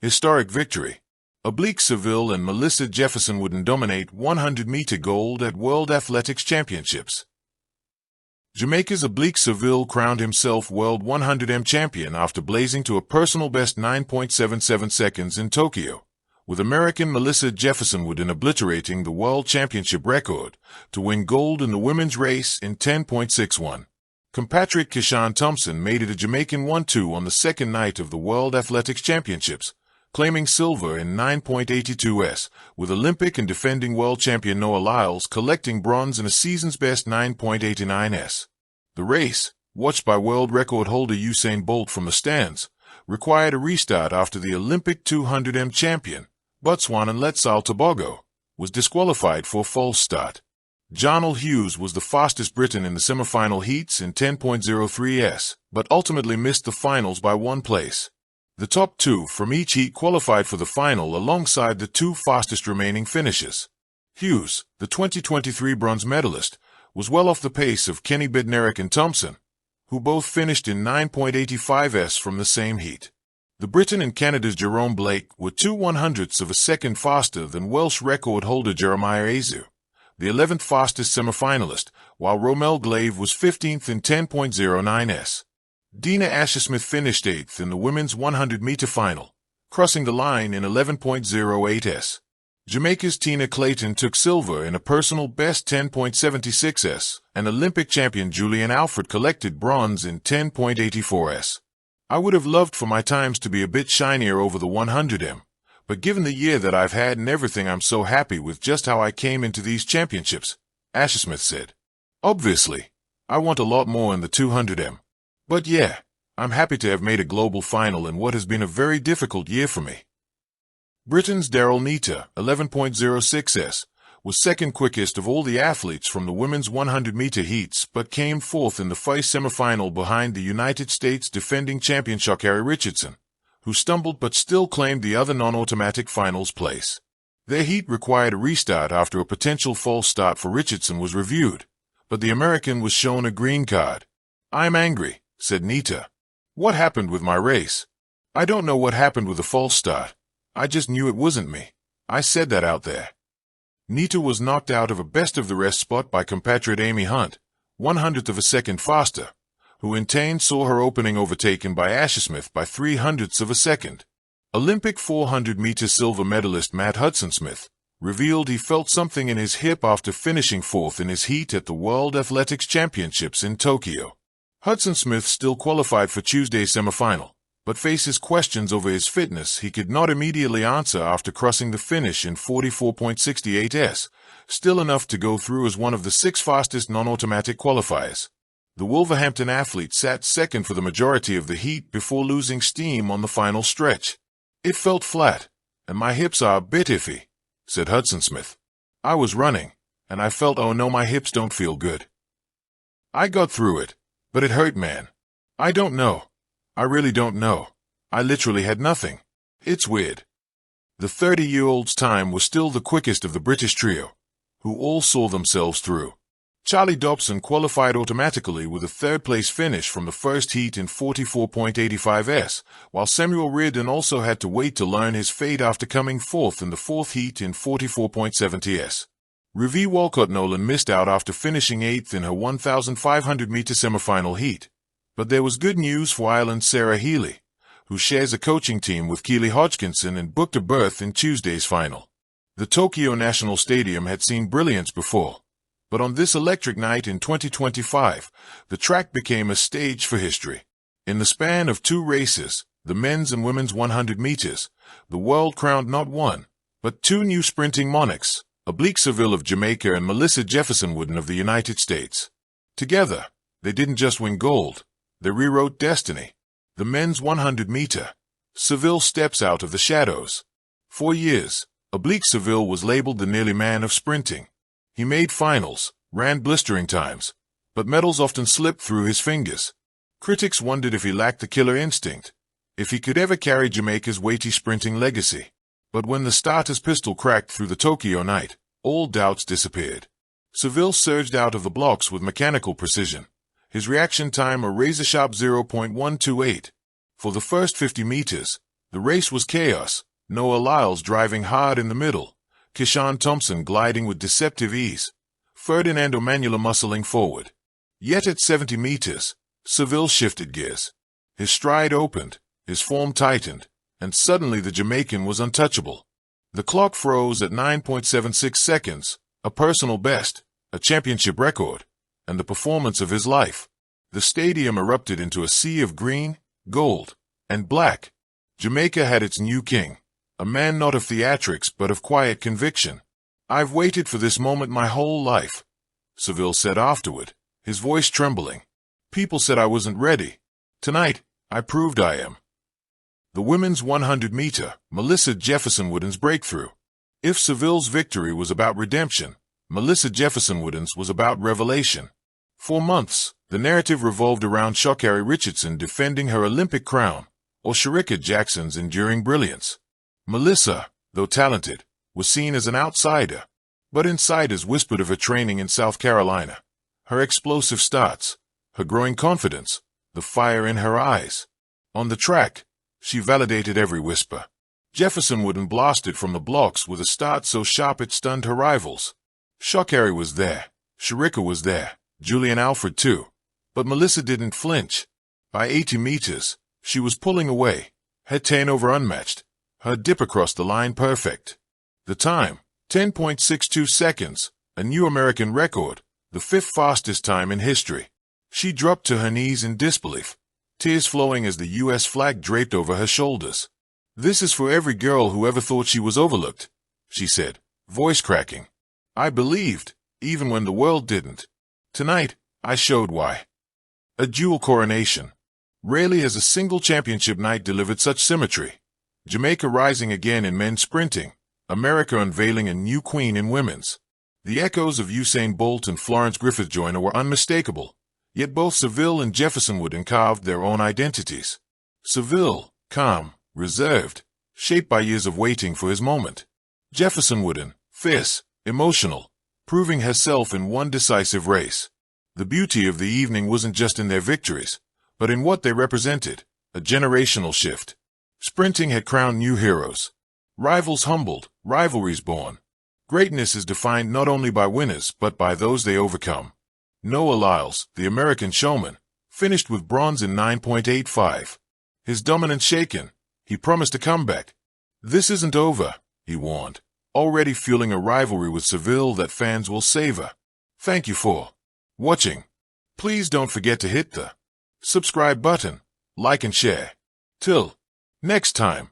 Historic victory. Oblique Seville and Melissa Jefferson-Wooden dominate 100-meter gold at World Athletics Championships. Jamaica's Oblique Seville crowned himself World 100m champion after blazing to a personal best 9.77 seconds in Tokyo, with American Melissa Jefferson-Wooden obliterating the World Championship record to win gold in the women's race in 10.61. Compatriot Keishawn Thompson made it a Jamaican 1-2 on the second night of the World Athletics Championships, claiming silver in 9.82s, with Olympic and defending world champion Noah Lyles collecting bronze in a season's best 9.89s. The race, watched by world record holder Usain Bolt from the stands, required a restart after the Olympic 200m champion, Botswanan Letsile Tobago, was disqualified for a false start. Jarnell Hughes was the fastest Briton in the semi-final heats in 10.03s, but ultimately missed the finals by 1 place. The top 2 from each heat qualified for the final alongside the 2 fastest remaining finishers. Hughes, the 2023 bronze medalist, was well off the pace of Kenny Bednarek and Thompson, who both finished in 9.85s from the same heat. The Briton and Canada's Jerome Blake were 2/100ths of a second faster than Welsh record holder Jeremiah Azu, the 11th fastest semi-finalist, while Romel Glave was 15th in 10.09s. Dina Asher-Smith finished 8th in the women's 100-meter final, crossing the line in 11.08s. Jamaica's Tina Clayton took silver in a personal best 10.76s, and Olympic champion Julian Alfred collected bronze in 10.84s. I would have loved for my times to be a bit shinier over the 100m, but given the year that I've had and everything, I'm so happy with just how I came into these championships, Asher-Smith said. Obviously, I want a lot more in the 200m. But yeah, I'm happy to have made a global final in what has been a very difficult year for me. Britain's Daryl Neita, 11.06s, was second quickest of all the athletes from the women's 100-meter heats but came 4th in the first semifinal behind the United States defending champion Sha'Carri Richardson, who stumbled but still claimed the other non-automatic finals place. Their heat required a restart after a potential false start for Richardson was reviewed, but the American was shown a green card. "I'm angry," said Neita. "What happened with my race? I don't know what happened with the false start. I just knew it wasn't me. I said that out there." Neita was knocked out of a best-of-the-rest spot by compatriot Amy Hunt, 1/100th of a second faster, who in turn saw her opening overtaken by Asher-Smith by 3/100ths of a second. Olympic 400-meter silver medalist Matt Hudson-Smith revealed he felt something in his hip after finishing 4th in his heat at the World Athletics Championships in Tokyo. Hudson-Smith still qualified for Tuesday's semifinal, but faces questions over his fitness he could not immediately answer after crossing the finish in 44.68s, still enough to go through as one of the 6 fastest non-automatic qualifiers. The Wolverhampton athlete sat second for the majority of the heat before losing steam on the final stretch. "It felt flat, and my hips are a bit iffy," said Hudson-Smith. "I was running, and I felt, oh no, my hips don't feel good. I got through it, but it hurt, man. I don't know. I really don't know. I literally had nothing. It's weird." The 30-year-old's time was still the quickest of the British trio, who all saw themselves through. Charlie Dobson qualified automatically with a third-place finish from the first heat in 44.85s, while Samuel Reardon also had to wait to learn his fate after coming 4th in the 4th heat in 44.70s. Revie Walcott-Nolan missed out after finishing 8th in her 1,500-meter semifinal heat. But there was good news for Ireland's Sarah Healy, who shares a coaching team with Keely Hodgkinson and booked a berth in Tuesday's final. The Tokyo National Stadium had seen brilliance before, but on this electric night in 2025, the track became a stage for history. In the span of 2 races, the men's and women's 100 meters, the world crowned not 1, but 2 new sprinting monarchs, Oblique Seville of Jamaica and Melissa Jefferson-Wooden of the United States. Together, they didn't just win gold, they rewrote destiny. The men's 100-meter, Seville steps out of the shadows. For years, Oblique Seville was labeled the nearly man of sprinting. He made finals, ran blistering times, but medals often slipped through his fingers. Critics wondered if he lacked the killer instinct, if he could ever carry Jamaica's weighty sprinting legacy. But when the starter's pistol cracked through the Tokyo night, all doubts disappeared. Seville surged out of the blocks with mechanical precision, his reaction time a razor-sharp 0.128. For the first 50 meters, The race was chaos. Noah Lyles driving hard in the middle, Keyshawn Thompson gliding with deceptive ease, Ferdinando Manuela muscling forward. Yet at 70 meters, Seville shifted gears. His stride opened, his form tightened, and suddenly the Jamaican was untouchable. The clock froze at 9.76 seconds, a personal best, a championship record, and the performance of his life. The stadium erupted into a sea of green, gold, and black. Jamaica had its new king, a man not of theatrics but of quiet conviction. "I've waited for this moment my whole life," Seville said afterward, his voice trembling. "People said I wasn't ready. Tonight, I proved I am." The women's 100-meter, Melissa Jefferson-Wooden's breakthrough. If Seville's victory was about redemption, Melissa Jefferson-Wooden's was about revelation. For months, the narrative revolved around Sha'Carri Richardson defending her Olympic crown, or Shericka Jackson's enduring brilliance. Melissa, though talented, was seen as an outsider, but insiders whispered of her training in South Carolina, her explosive starts, her growing confidence, the fire in her eyes. On the track, she validated every whisper. Jefferson-Wooden blasted from the blocks with a start so sharp it stunned her rivals. Sha'Carri was there, Shericka was there, Julian Alfred too. But Melissa didn't flinch. By 80 meters, she was pulling away, her turnover unmatched, her dip across the line perfect. The time, 10.62 seconds, a new American record, the 5th fastest time in history. She dropped to her knees in disbelief, tears flowing as the U.S. flag draped over her shoulders. "This is for every girl who ever thought she was overlooked," she said, voice cracking. "I believed, even when the world didn't. Tonight, I showed why." A dual coronation. Rarely has a single championship night delivered such symmetry. Jamaica rising again in men's sprinting, America unveiling a new queen in women's. The echoes of Usain Bolt and Florence Griffith Joyner were unmistakable, yet both Seville and Jefferson-Wooden carved their own identities. Seville, calm, reserved, shaped by years of waiting for his moment. Jefferson-Wooden, fierce, emotional, proving herself in one decisive race. The beauty of the evening wasn't just in their victories, but in what they represented, a generational shift. Sprinting had crowned new heroes. Rivals humbled, rivalries born. Greatness is defined not only by winners but by those they overcome. Noah Lyles, the American showman, finished with bronze in 9.85. His dominance shaken, he promised a comeback. "This isn't over," he warned, already fueling a rivalry with Seville that fans will savor. Thank you for watching. Please don't forget to hit the subscribe button, like and share. Till next time.